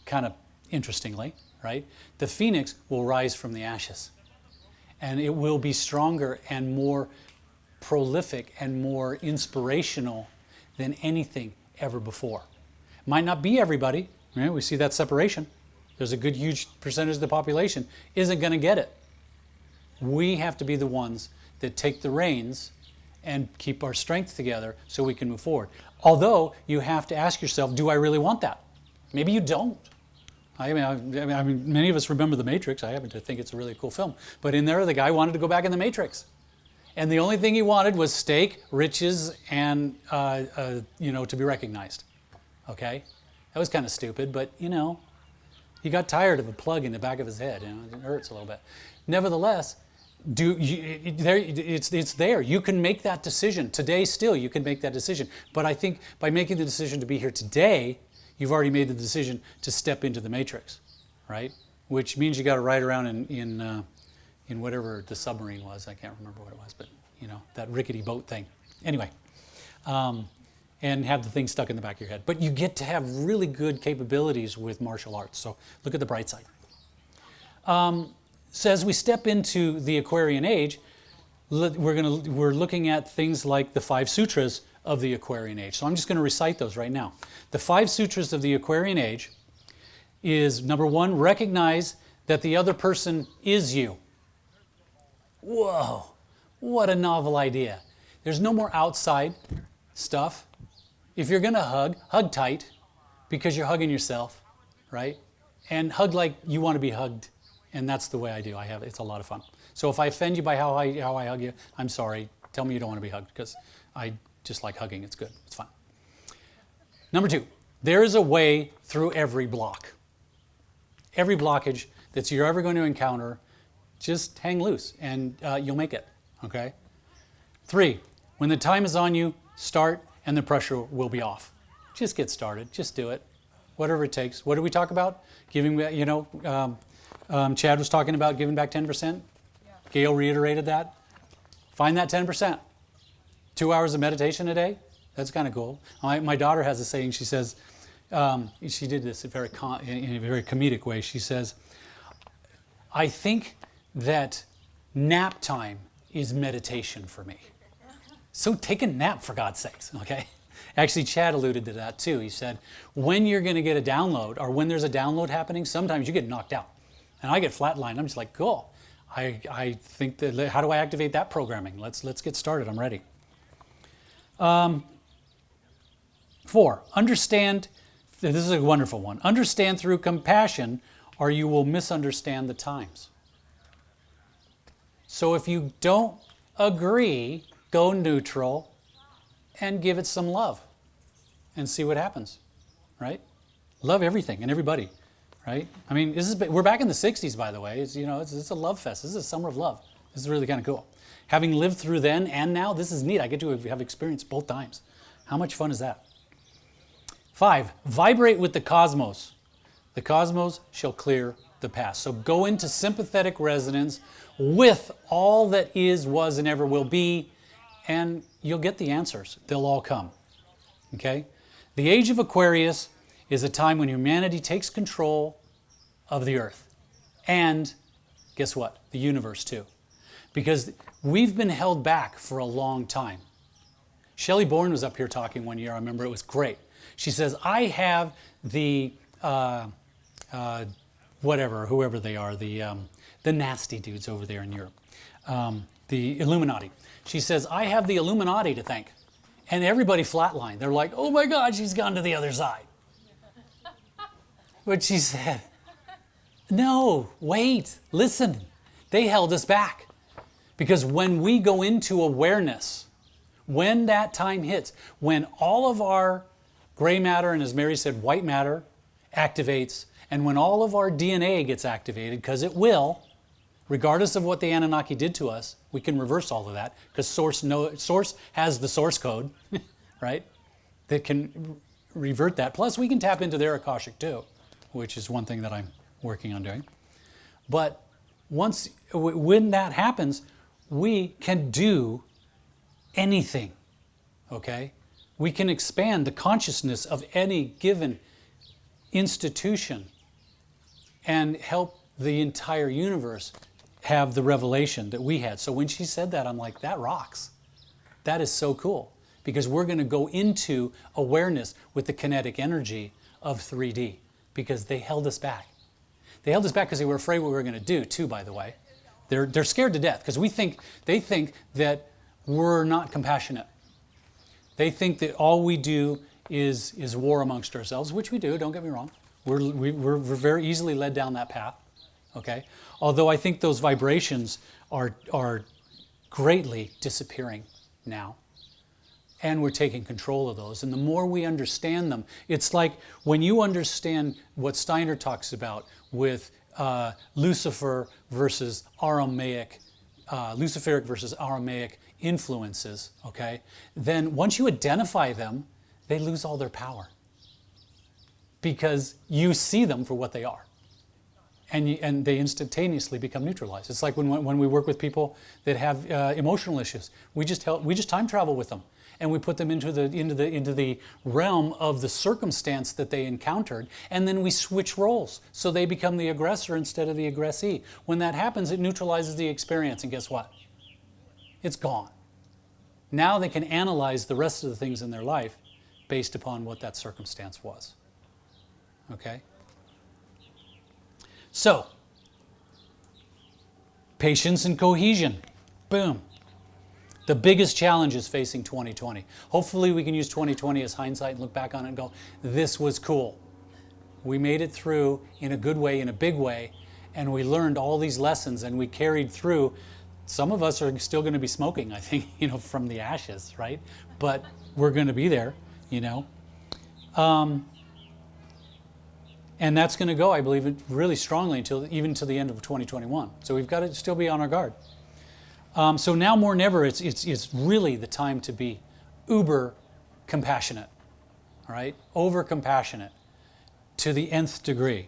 A: kind of interestingly, right? The phoenix will rise from the ashes. And it will be stronger and more prolific and more inspirational than anything ever before. Might not be everybody, right? We see that separation. There's a good huge percentage of the population isn't going to get it. We have to be the ones that take the reins and keep our strength together so we can move forward. Although you have to ask yourself, do I really want that? Maybe you don't. I mean, many of us remember The Matrix. I happen to think it's a really cool film. But in there, the guy wanted to go back in the Matrix. And the only thing he wanted was steak, riches, and, to be recognized. Okay? That was kind of stupid, but, he got tired of a plug in the back of his head. It hurts a little bit. Nevertheless, it's there. You can make that decision. Today still, you can make that decision. But I think by making the decision to be here today, you've already made the decision to step into the Matrix, right? Which means you got to ride around in whatever the submarine was. I can't remember what it was, but that rickety boat thing. Anyway, and have the thing stuck in the back of your head. But you get to have really good capabilities with martial arts. So look at the bright side. So as we step into the Aquarian age, we're looking at things like the 5 sutras of the Aquarian age. So I'm just going to recite those right now. The 5 sutras of the Aquarian age is, number 1, recognize that the other person is you. Whoa, what a novel idea. There's no more outside stuff. If you're going to hug tight, because you're hugging yourself, right? And hug like you want to be hugged. And that's the way I do. It's a lot of fun. So if I offend you by how I hug you, I'm sorry. Tell me you don't want to be hugged, because I just like hugging. It's good. It's fun. Number 2, There is a way through every block. Every blockage that you're ever going to encounter, just hang loose and you'll make it, okay? 3, when the time is on you, start and the pressure will be off. Just get started, just do it, whatever it takes. What did we talk about? Giving, Chad was talking about giving back 10%. Yeah. Gail reiterated that. Find that 10%. 2 hours of meditation a day, that's kind of cool. My daughter has a saying, she says, she did this in a very comedic way. She says, I think that nap time is meditation for me. So take a nap, for God's sakes, okay? Actually, Chad alluded to that too. He said, when you're going to get a download, or when there's a download happening, sometimes you get knocked out. And I get flatlined. I'm just like, cool. I think that, how do I activate that programming? Let's get started. I'm ready. 4, understand. This is a wonderful one. Understand through compassion, or you will misunderstand the times. So if you don't agree, go neutral and give it some love and see what happens, right? Love everything and everybody, right? I mean, we're back in the 60s, by the way. It's a love fest. This is a summer of love. This is really kind of cool. Having lived through then and now, this is neat. I get to have experienced both times. How much fun is that? 5, vibrate with the cosmos. The cosmos shall clear the past. So go into sympathetic resonance with all that is, was, and ever will be, and you'll get the answers. They'll all come. Okay? The age of Aquarius is a time when humanity takes control of the earth. And guess what? The universe too. Because we've been held back for a long time. Shelley Bourne was up here talking one year. I remember it was great. She says, I have the, whoever they are, the nasty dudes over there in Europe, the Illuminati. She says, I have the Illuminati to thank. And everybody flatlined. They're like, oh my God, she's gone to the other side. But she said, no, wait, listen. They held us back. Because when we go into awareness, when that time hits, when all of our gray matter, and as Mary said, white matter activates, and when all of our DNA gets activated, because it will, regardless of what the Anunnaki did to us, we can reverse all of that, because Source has the source code, right, that can revert that. Plus, we can tap into their Akashic too, which is one thing that I'm working on doing. But when that happens, we can do anything, okay? We can expand the consciousness of any given institution and help the entire universe have the revelation that we had. So when she said that, I'm like, that rocks. That is so cool, because we're going to go into awareness with the kinetic energy of 3D, because they held us back. They held us back because they were afraid what we were going to do too, by the way. They're scared to death because they think that we're not compassionate. They think that all we do is war amongst ourselves, which we do, don't get me wrong. We're very easily led down that path, okay? Although I think those vibrations are greatly disappearing now. And we're taking control of those. And the more we understand them, it's like when you understand what Steiner talks about with Lucifer versus Aramaic, Luciferic versus Aramaic influences, okay? Then once you identify them, they lose all their power. Because you see them for what they are. And they instantaneously become neutralized. It's like when we work with people that have emotional issues. We just time travel with them. And we put them into the realm of the circumstance that they encountered, and then we switch roles. So they become the aggressor instead of the aggressee. When that happens, it neutralizes the experience, and guess what? It's gone. Now they can analyze the rest of the things in their life based upon what that circumstance was. Okay? So, patience and cohesion. Boom. The biggest challenges facing 2020. Hopefully we can use 2020 as hindsight and look back on it and go, this was cool. We made it through in a good way, in a big way, and we learned all these lessons and we carried through. Some of us are still going to be smoking, I think, from the ashes, right? But we're going to be there, And that's going to go, I believe, really strongly until even to the end of 2021. So we've got to still be on our guard. So now more than ever, it's really the time to be uber compassionate, all right? Over compassionate to the nth degree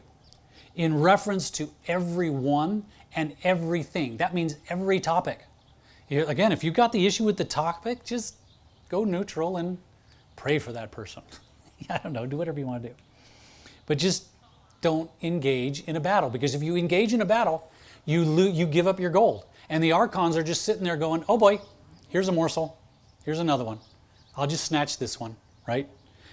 A: in reference to everyone and everything. That means every topic. Again, if you've got the issue with the topic, just go neutral and pray for that person. I don't know, do whatever you want to do. But just don't engage in a battle, because if you engage in a battle, you give up your gold. And the archons are just sitting there going, oh boy, here's a morsel, here's another one. I'll just snatch this one, right?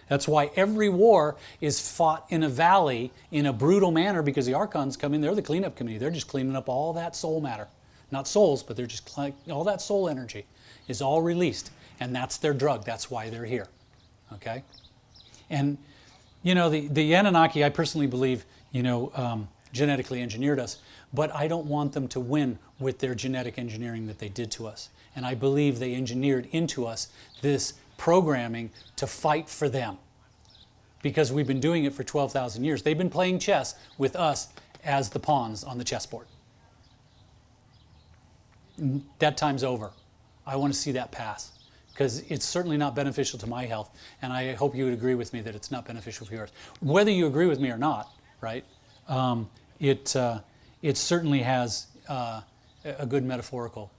A: That's why every war is fought in a valley in a brutal manner, because the archons come in, they're the cleanup committee. They're just cleaning up all that soul matter. Not souls, but they're just all that soul energy is all released. And that's their drug. That's why they're here. Okay? And, you know, the Anunnaki, I personally believe, genetically engineered us. But I don't want them to win with their genetic engineering that they did to us. And I believe they engineered into us this programming to fight for them. Because we've been doing it for 12,000 years. They've been playing chess with us as the pawns on the chessboard. That time's over. I want to see that pass, because it's certainly not beneficial to my health, and I hope you would agree with me that it's not beneficial for yours. Whether you agree with me or not, right? It certainly has a good metaphorical,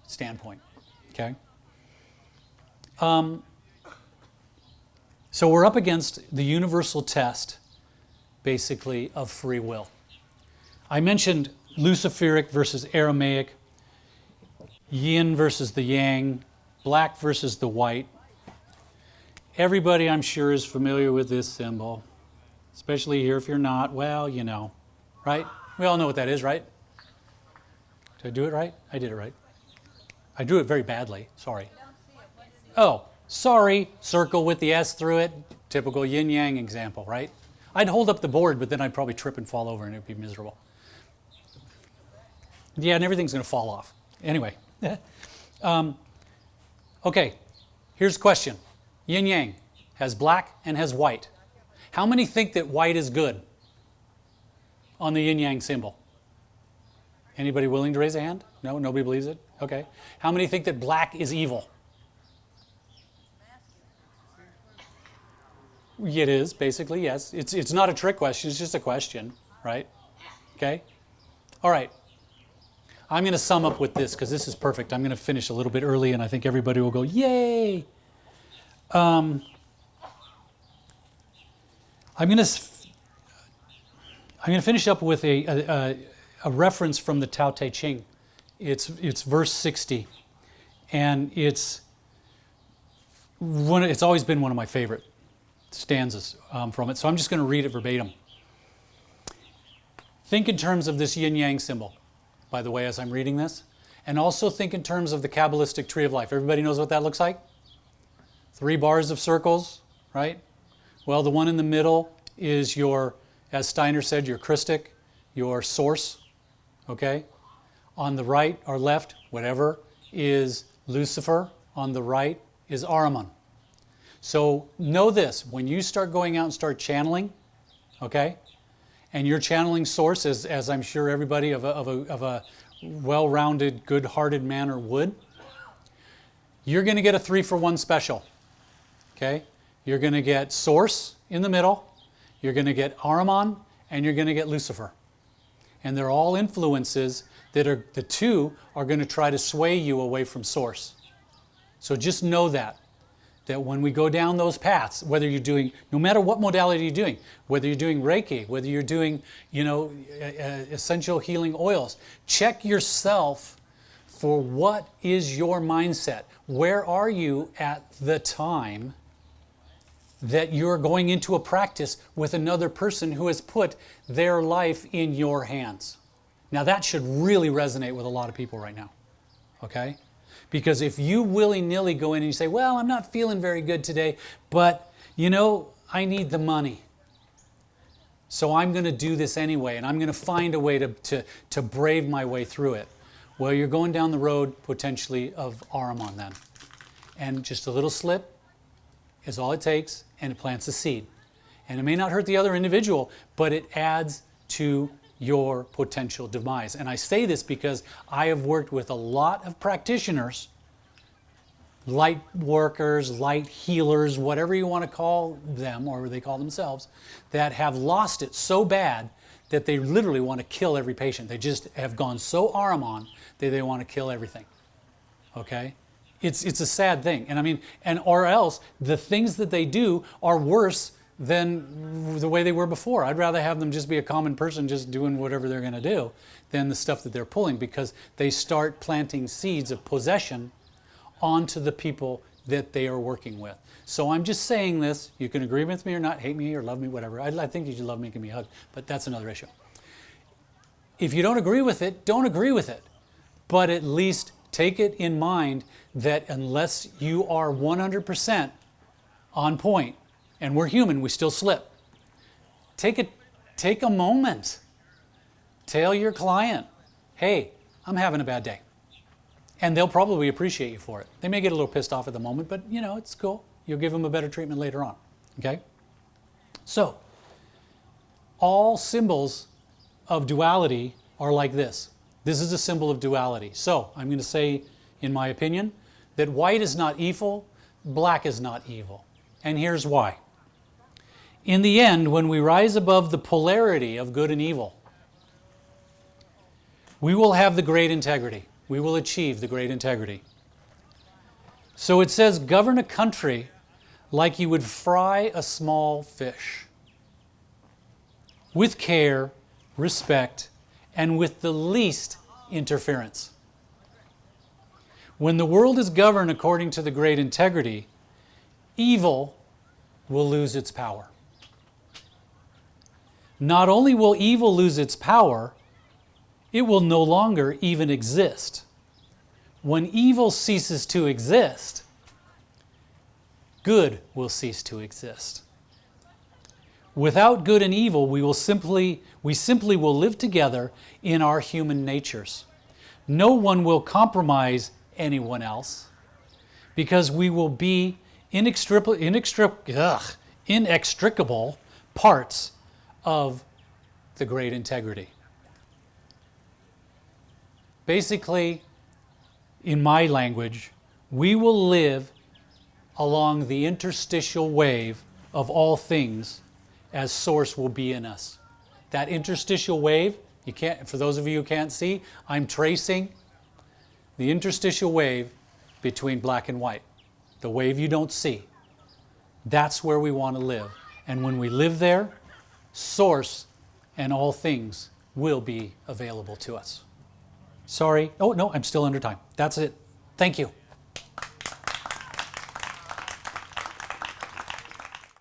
A: standpoint. Okay. So we're up against the universal test, basically, of free will. I mentioned Luciferic versus Aramaic, yin versus the yang, black versus the white. Everybody, I'm sure, is familiar with this symbol, especially here. If you're not, well, right? We all know what that is, right? Did I do it right? I did it right. I drew it very badly. Sorry. Oh, sorry. Circle with the S through it. Typical yin-yang example, right? I'd hold up the board, but then I'd probably trip and fall over, and it'd be miserable. Yeah, and everything's going to fall off. Anyway. Okay, here's a question. Yin-yang has black and has white. How many think that white is good on the yin-yang symbol? Anybody willing to raise a hand? No? Nobody believes it? Okay. How many think that black is evil? It is, basically, yes. It's not a trick question, it's just a question, right? Okay? All right. I'm going to sum up with this, because this is perfect. I'm going to finish a little bit early, and I think everybody will go, yay! I'm going to finish up with a reference from the Tao Te Ching. It's verse 60, and it's always been one of my favorite stanzas from it. So I'm just going to read it verbatim. Think in terms of this yin-yang symbol, by the way, as I'm reading this, and also think in terms of the Kabbalistic tree of life. Everybody knows what that looks like? 3 bars of circles, right? Well, the one in the middle is your, as Steiner said, your Christic, your source, okay? On the right or left, whatever, is Lucifer. On the right is Ahriman. So know this, when you start going out and start channeling, okay, and you're channeling source, as I'm sure everybody of a well-rounded, good-hearted manner would, you're going to get a 3-for-1 special, okay? You're going to get source in the middle, you're going to get Ahriman, and you're going to get Lucifer. And they're all influences that are, the two are going to try to sway you away from source. So just know that when we go down those paths, whether you're doing, no matter what modality you're doing, whether you're doing Reiki, whether you're doing, essential healing oils, check yourself for what is your mindset. Where are you at the time that you're going into a practice with another person who has put their life in your hands? Now that should really resonate with a lot of people right now, okay? Because if you willy-nilly go in and you say, well, I'm not feeling very good today, but, I need the money. So I'm going to do this anyway, and I'm going to find a way to brave my way through it. Well, you're going down the road, potentially, of Ahriman then. And just a little slip is all it takes, and it plants a seed. And it may not hurt the other individual, but it adds to your potential demise. And I say this because I have worked with a lot of practitioners, light workers, light healers, whatever you want to call them, or they call themselves, that have lost it so bad that they literally want to kill every patient. They just have gone so Ahriman that they want to kill everything. Okay? It's a sad thing. And I mean, or else the things that they do are worse than the way they were before. I'd rather have them just be a common person just doing whatever they're going to do than the stuff that they're pulling, because they start planting seeds of possession onto the people that they are working with. So I'm just saying this. You can agree with me or not, hate me or love me, whatever. I think you should love me, give me a hug, but that's another issue. If you don't agree with it, don't agree with it. But at least take it in mind that unless you are 100% on point, and we're human, we still slip. Take a moment. Tell your client, hey, I'm having a bad day. And they'll probably appreciate you for it. They may get a little pissed off at the moment, but you know, it's cool. You'll give them a better treatment later on. Okay? So, all symbols of duality are like this. This is a symbol of duality. So, I'm going to say, in my opinion, that white is not evil, black is not evil. And here's why. In the end, when we rise above the polarity of good and evil, we will have the great integrity. We will achieve the great integrity. So it says, govern a country like you would fry a small fish, with care, respect, and with the least interference. When the world is governed according to the great integrity, evil will lose its power. Not only will evil lose its power, it will no longer even exist. When evil ceases to exist, good will cease to exist. Without good and evil, we simply will live together in our human natures. No one will compromise anyone else, because we will be inextricable parts of the great integrity. Basically, in my language, we will live along the interstitial wave of all things as Source will be in us. That interstitial wave, you can't, for those of you who can't see, I'm tracing the interstitial wave between black and white. The wave you don't see. That's where we want to live. And when we live there, Source and all things will be available to us. Sorry. Oh, no, I'm still under time. That's it. Thank you.